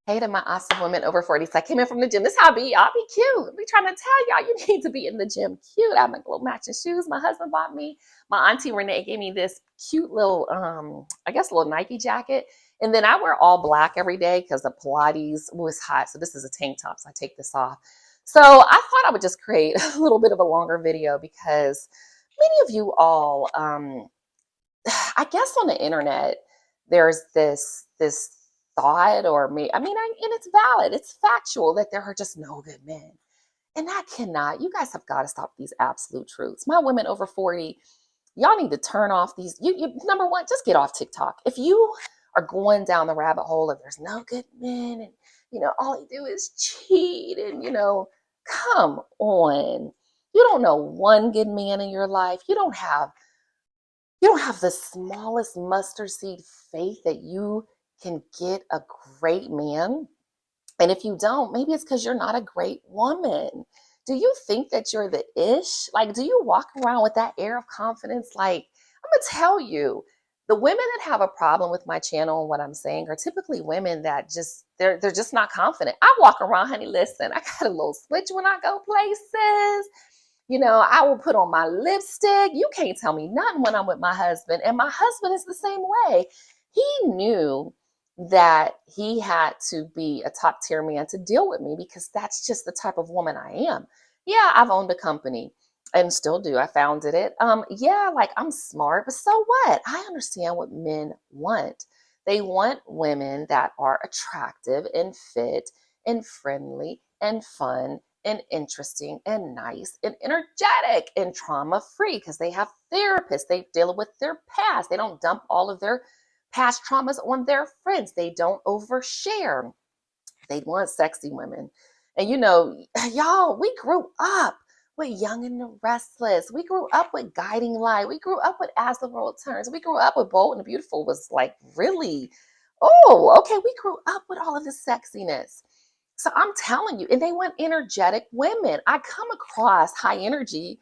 Hey to my awesome women over 40. So I came in from the gym. This is how I be. I'll be cute. Be trying to tell y'all you need to be in the gym cute. I have my little matching shoes my husband bought me. My auntie Renee gave me this cute little, I guess a little Nike jacket. And then I wear all black every day because the Pilates was hot. So this is a tank top. So I take this off. So I thought I would just create a little bit of a longer video because many of you all, I guess on the internet, there's this thought or me. I mean, and it's valid. It's factual that there are just no good men, and that cannot. You guys have got to stop these absolute truths. My women over 40, y'all need to turn off these. You number one, just get off TikTok. If you are going down the rabbit hole of there's no good men, and all you do is cheat, and come on. You don't know one good man in your life. You don't have the smallest mustard seed faith that you can get a great man. And if you don't, maybe it's because you're not a great woman. Do you think that you're the ish? Like, do you walk around with that air of confidence? Like, I'm going to tell you, the women that have a problem with my channel and what I'm saying are typically women that they're just not confident. I walk around, honey, listen, I got a little switch when I go places. I will put on my lipstick. You can't tell me nothing when I'm with my husband. And my husband is the same way. He knew that he had to be a top tier man to deal with me because that's just the type of woman I am. Yeah, I've owned a company and still do. I founded it. Yeah, like I'm smart, but so what? I understand what men want. They want women that are attractive and fit and friendly and fun and interesting and nice and energetic and trauma free because they have therapists. They deal with their past. They don't dump all of their past traumas on their friends. They don't overshare. They want sexy women. And y'all, we grew up with Young and the Restless. We grew up with Guiding Light. We grew up with As the World Turns. We grew up with Bold and the Beautiful was like really, oh, okay. We grew up with all of this sexiness. So I'm telling you, and they want energetic women. I come across high energy,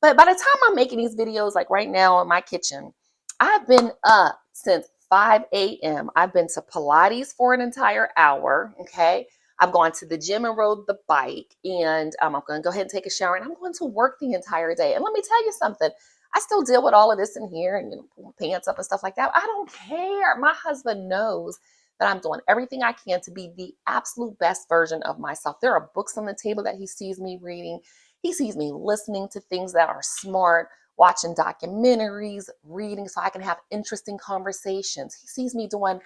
but by the time I'm making these videos, like right now in my kitchen, I've been up since 5 a.m. I've been to Pilates for an entire hour. Okay. I've gone to the gym and rode the bike, and I'm going to go ahead and take a shower, and I'm going to work the entire day. And let me tell you something. I still deal with all of this in here and pull pants up and stuff like that. I don't care. My husband knows that I'm doing everything I can to be the absolute best version of myself. There are books on the table that he sees me reading. He sees me listening to things that are smart, watching documentaries, reading so I can have interesting conversations. He sees me doing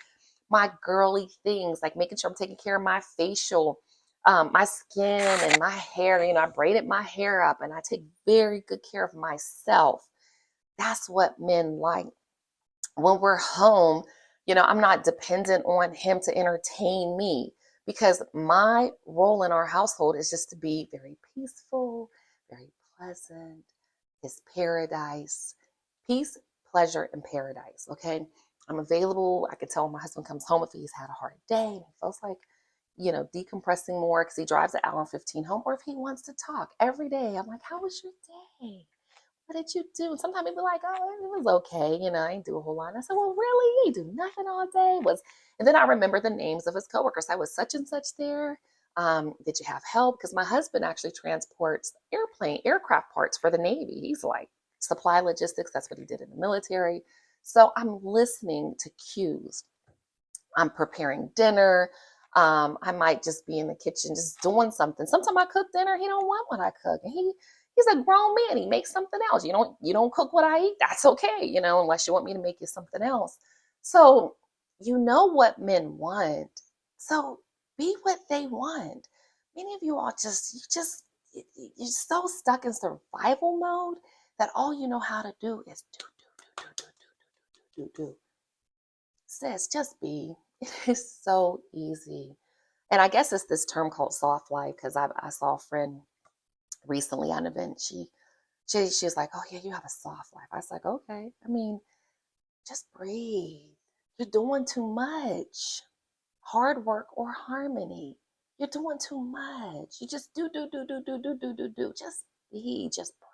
my girly things, like making sure I'm taking care of my facial, my skin and my hair. I braided my hair up and I take very good care of myself. That's what men like. When we're home, I'm not dependent on him to entertain me because my role in our household is just to be very peaceful, very pleasant, his paradise, peace, pleasure, and paradise. Okay. I'm available. I can tell when my husband comes home if he's had a hard day and he feels like, decompressing more because he drives an hour and 15 home, or if he wants to talk every day. I'm like, how was your day? What did you do? And sometimes he'd be like, oh, it was okay. I didn't do a whole lot. And I said, well, really? You do nothing all day? And then I remember the names of his coworkers. I was such and such there. Did you have help? Because my husband actually transports aircraft parts for the Navy. He's like supply logistics. That's what he did in the military. So I'm listening to cues. I'm preparing dinner. I might just be in the kitchen just doing something. Sometimes I cook dinner. He don't want what I cook. And he's a grown man. He makes something else. You don't cook what I eat. That's okay, unless you want me to make you something else. So you know what men want. So be what they want. Many of you all you're so stuck in survival mode that all you know how to do is do. Sis, just be. It is so easy. And I guess it's this term called soft life because I saw a friend recently at an event. She was like, oh yeah, you have a soft life. I was like, okay. I mean, just breathe. You're doing too much. Hard work or harmony. You're doing too much. You just do. Just be, just breathe.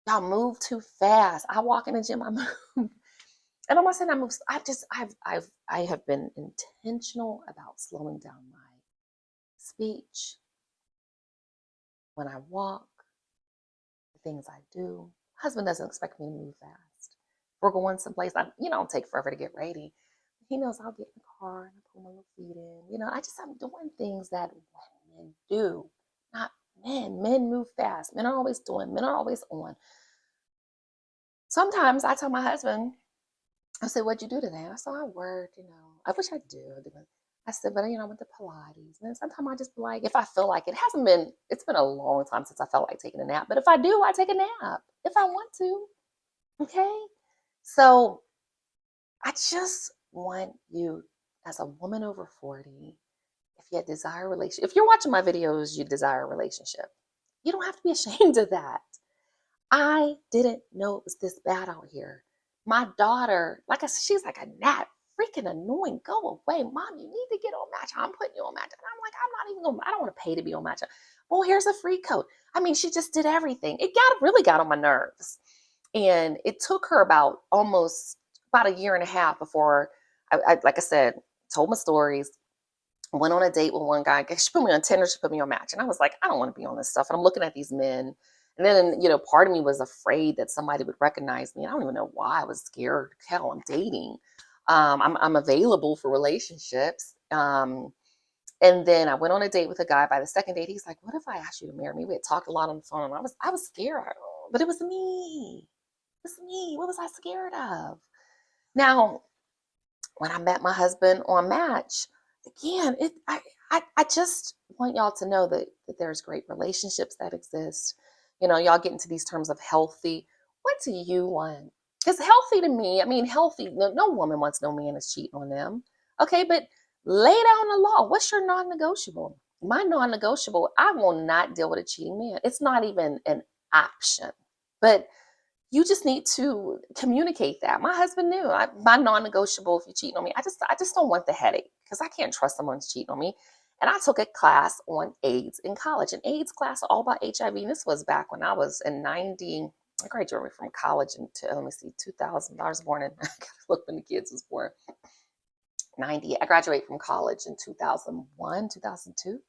Y'all move too fast. I walk in the gym, I move And I'm not saying I have been intentional about slowing down my speech when I walk, the things I do. My husband doesn't expect me to move fast. If we're going someplace, I'll take forever to get ready. He knows I'll get in the car and I pull my little feet in. I'm doing things that women do, not men. Men move fast. Men are always doing, men are always on. Sometimes I tell my husband, I said, "What'd you do today?" I said, "I worked, I wish I do." I said, "But, I went to Pilates." And then sometimes I just be like, if I feel like it's been a long time since I felt like taking a nap. But if I do, I take a nap if I want to. Okay. So I just want you, as a woman over 40, if you desire a relationship, if you're watching my videos, you desire a relationship. You don't have to be ashamed of that. I didn't know it was this bad out here. My daughter, like I said, she's like a gnat, freaking annoying. Go away, mom. You need to get on Match. I'm putting you on Match. And I'm like, I'm not even I don't want to pay to be on Match. Well, here's a free code. I mean, she just did everything. It really got on my nerves. And it took her about a year and a half before like I said, told my stories, went on a date with one guy. She put me on Tinder, she put me on Match. And I was like, I don't want to be on this stuff. And I'm looking at these men. And then, part of me was afraid that somebody would recognize me. I don't even know why I was scared. Hell, I'm dating. I'm available for relationships. And then I went on a date with a guy. By the second date, he's like, "What if I asked you to marry me?" We had talked a lot on the phone. And I was scared. But it was me. It was me. What was I scared of? Now, when I met my husband on Match, again, I just want y'all to know that there's great relationships that exist. Y'all get into these terms of healthy. What do you want? Because healthy to me, I mean, healthy, no woman wants no man that's cheating on them. Okay, but lay down the law. What's your non-negotiable? My non-negotiable, I will not deal with a cheating man. It's not even an option. But you just need to communicate that. My husband knew my non-negotiable. If you cheat on me, I just don't want the headache because I can't trust someone's cheating on me. And I took a class on AIDS in college, an AIDS class all about HIV. And this was back when I was in 90. I graduated from college in 2000. I was born in, I gotta look when the kids was born. 90. I graduated from college in 2001, 2002.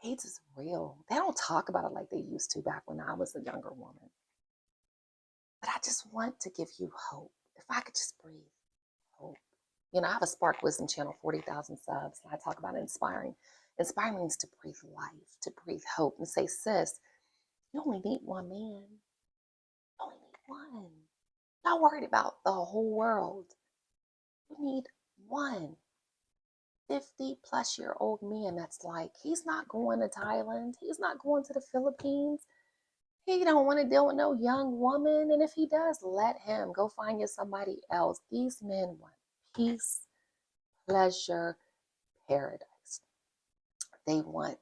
AIDS is real. They don't talk about it like they used to back when I was a younger woman. But I just want to give you hope. If I could just breathe hope. I have a Spark Wisdom channel, 40,000 subs, and I talk about inspiring. Inspiring means to breathe life, to breathe hope, and say, "Sis, you only need one man. You only need one. Not worried about the whole world. You need one 50-plus-year-old man that's like, he's not going to Thailand. He's not going to the Philippines. He don't want to deal with no young woman. And if he does, let him go find you somebody else." These men want peace, pleasure, paradise. They want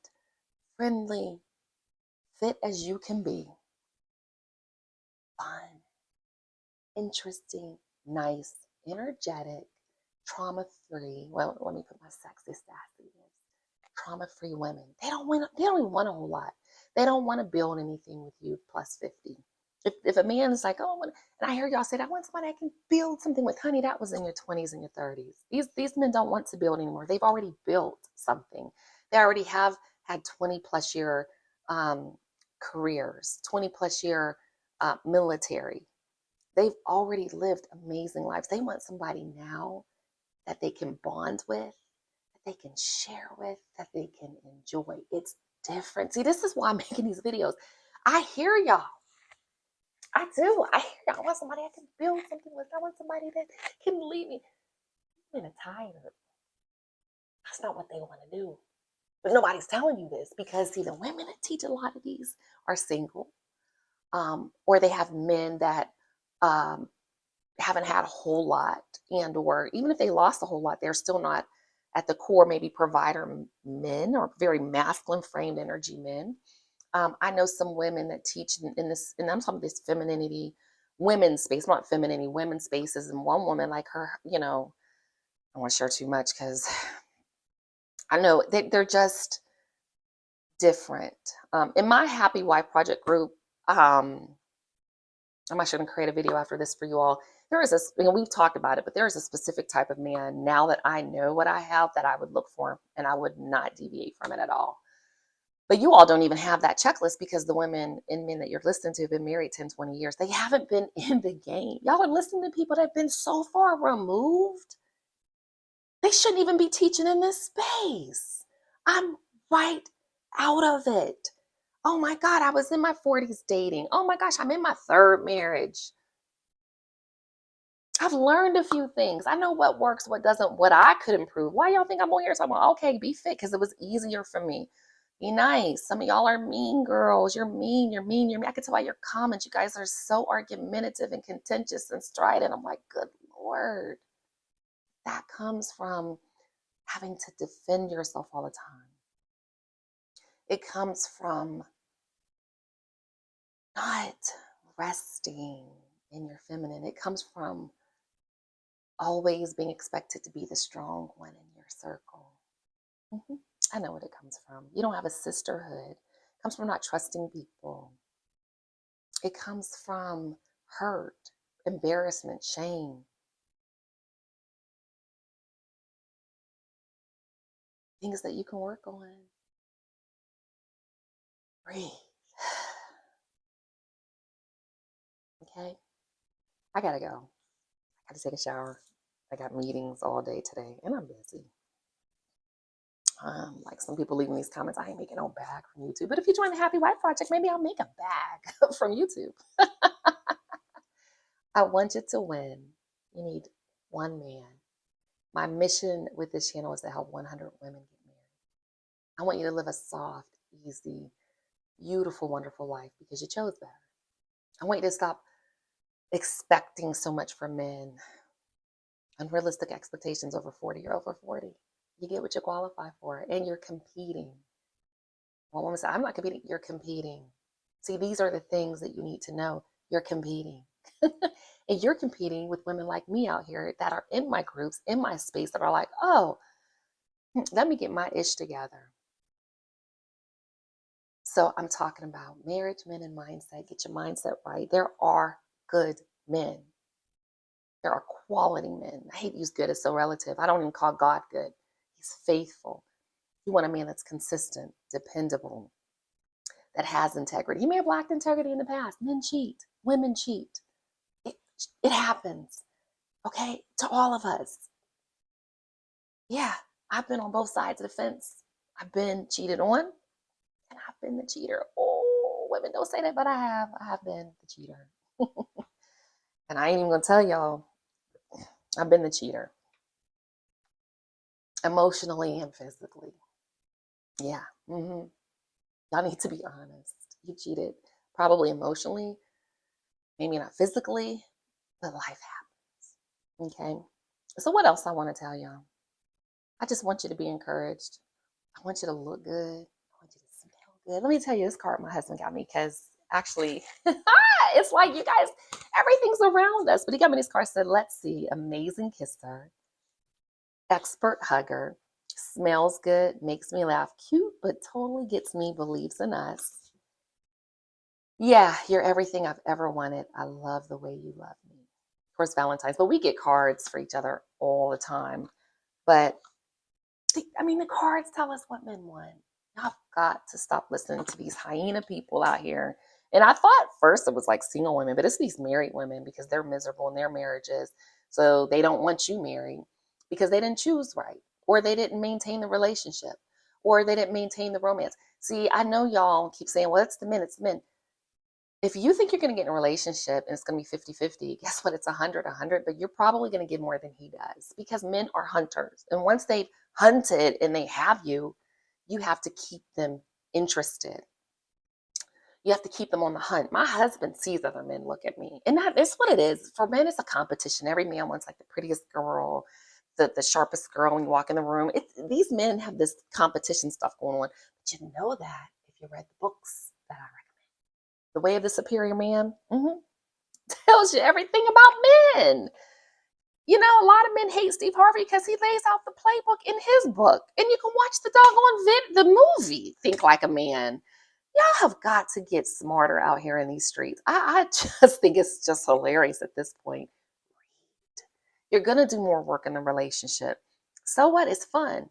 friendly, fit as you can be, fun, interesting, nice, energetic, trauma-free. Well, let me put my sexy sassiness. Trauma-free women. They don't even want a whole lot. They don't want to build anything with you plus 50. If a man is like, "Oh, and I hear y'all say, I want somebody I can build something with," honey, that was in your 20s and your 30s. These men don't want to build anymore. They've already built something. They already have had 20 plus year careers, 20 plus year military. They've already lived amazing lives. They want somebody now that they can bond with, that they can share with, that they can enjoy. It's different. See, this is why I'm making these videos. I hear y'all. I do. I hear y'all. I want somebody I can build something with. I want somebody that can lead me. I'm tired. That's not what they want to do. But nobody's telling you this because, see, the women that teach a lot of these are single, or they have men that haven't had a whole lot, and or even if they lost a whole lot, they're still not at the core, maybe provider men or very masculine framed energy men. I know some women that teach in this, and I'm talking this femininity, women's space, not femininity, women's spaces. And one woman like her, I don't want to share too much because I know they're just different. In my Happy Wife Project group, I'm actually going to create a video after this for you all. we've talked about it, but there is a specific type of man now that I know what I have that I would look for, and I would not deviate from it at all. But you all don't even have that checklist because the women and men that you're listening to have been married 10, 20 years. They haven't been in the game. Y'all are listening to people that have been so far removed. They shouldn't even be teaching in this space. I'm right out of it. Oh my God, I was in my 40s dating. Oh my gosh, I'm in my third marriage. I've learned a few things. I know what works, what doesn't, what I could improve. Why y'all think I'm on here talking about, okay, be fit? Because it was easier for me. Be nice. Some of y'all are mean girls. You're mean, you're mean, you're mean. I can tell by your comments. You guys are so argumentative and contentious and strident. I'm like, good Lord. That comes from having to defend yourself all the time. It comes from not resting in your feminine. It comes from always being expected to be the strong one in your circle. I know what it comes from. You don't have a sisterhood. It comes from not trusting people. It comes from hurt, embarrassment, shame. Things that you can work on. Breathe. Okay? I gotta go. I gotta take a shower. I got meetings all day today, and I'm busy. Like some people leaving these comments, I ain't making no bag from YouTube. But if you join the Happy Wife Project, maybe I'll make a bag from YouTube. I want you to win. You need one man. My mission with this channel is to help 100 women get married. I want you to live a soft, easy, beautiful, wonderful life because you chose better. I want you to stop expecting so much from men. Unrealistic expectations over 40. You're over 40. You get what you qualify for, and you're competing. One woman said, I'm not competing. You're competing. See, these are the things that you need to know. You're competing. And you're competing with women like me out here that are in my groups, in my space, that are like, oh, let me get my ish together. So I'm talking about marriage, men, and mindset. Get your mindset right. There are good men. There are quality men. I hate to use good, it's so relative. I don't even call God good. He's faithful. You want a man that's consistent, dependable, that has integrity. He may have lacked integrity in the past. Men cheat. Women cheat. It happens. Okay? To all of us. Yeah, I've been on both sides of the fence. I've been cheated on, and I've been the cheater. Oh, women don't say that, but I have. I have been the cheater. And I ain't even gonna tell y'all, I've been the cheater. Emotionally and physically. Yeah. Y'all need to be honest. You cheated, probably emotionally, maybe not physically, but life happens. Okay. So what else I want to tell y'all? I just want you to be encouraged. I want you to look good. I want you to smell good. Let me tell you this card my husband got me because actually, it's like you guys, everything's around us. But he got me this card, said, let's see, amazing kisser, expert hugger, smells good, makes me laugh, cute, but totally gets me, believes in us. Yeah, you're everything I've ever wanted. I love the way you love me. Of course, Valentine's, but we get cards for each other all the time. But the cards tell us what men want. Y'all got to stop listening to these hyena people out here. And I thought first it was like single women, but it's these married women because they're miserable in their marriages. So they don't want you married because they didn't choose right, or they didn't maintain the relationship, or they didn't maintain the romance. See, I know y'all keep saying, well, it's the men, it's the men. If you think you're going to get in a relationship and it's going to be 50-50, guess what? It's 100-100, but you're probably going to get more than he does because men are hunters. And once they've hunted and they have you, you have to keep them interested. You have to keep them on the hunt. My husband sees other men look at me. And that's what it is. For men, it's a competition. Every man wants like the prettiest girl, the sharpest girl when you walk in the room. These men have this competition stuff going on. But you know that if you read the books that I recommend. The Way of the Superior Man tells you everything about men. You know, a lot of men hate Steve Harvey because he lays out the playbook in his book. And you can watch the the movie, Think Like a Man. Y'all have got to get smarter out here in these streets. I just think it's just hilarious at this point. You're going to do more work in the relationship. So what? It's fun.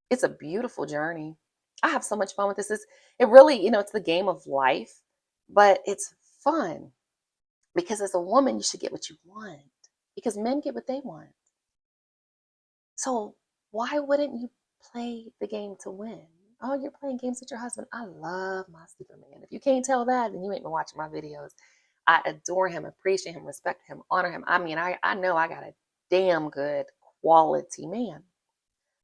It's a beautiful journey. I have so much fun with this. It really, it's the game of life, but it's fun because as a woman, you should get what you want because men get what they want. So why wouldn't you play the game to win? Oh, you're playing games with your husband. I love my Superman. If you can't tell that, then you ain't been watching my videos. I adore him, appreciate him, respect him, honor him. I mean, I know I got a damn good quality man,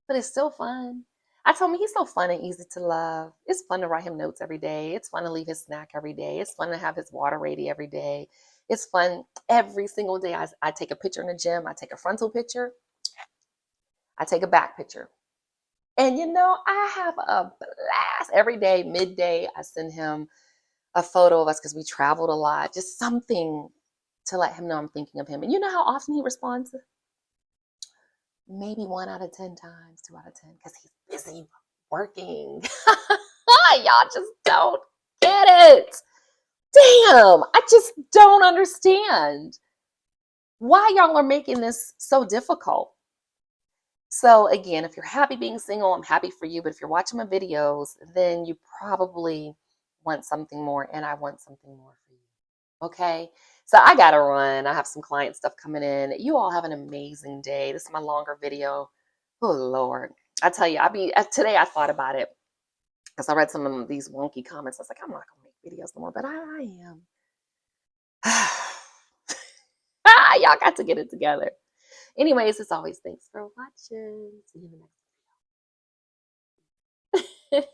but it's still fun. I told me he's so fun and easy to love. It's fun to write him notes every day. It's fun to leave his snack every day. It's fun to have his water ready every day. It's fun every single day. I take a picture in the gym. I take a frontal picture. I take a back picture. And I have a blast every day, midday. I send him a photo of us because we traveled a lot, just something to let him know I'm thinking of him. And you know how often he responds? Maybe 1 out of 10 times, 2 out of 10, because he's busy working. Y'all just don't get it. Damn, I just don't understand why y'all are making this so difficult. So again, if you're happy being single, I'm happy for you. But if you're watching my videos, then you probably want something more, and I want something more for you. Okay? So I gotta run. I have some client stuff coming in. You all have an amazing day. This is my longer video. Oh Lord. I tell you, today I thought about it because I read some of these wonky comments. I was like, I'm not gonna make videos no more, but I am. Y'all got to get it together. Anyways, as always, thanks for watching. See you in the next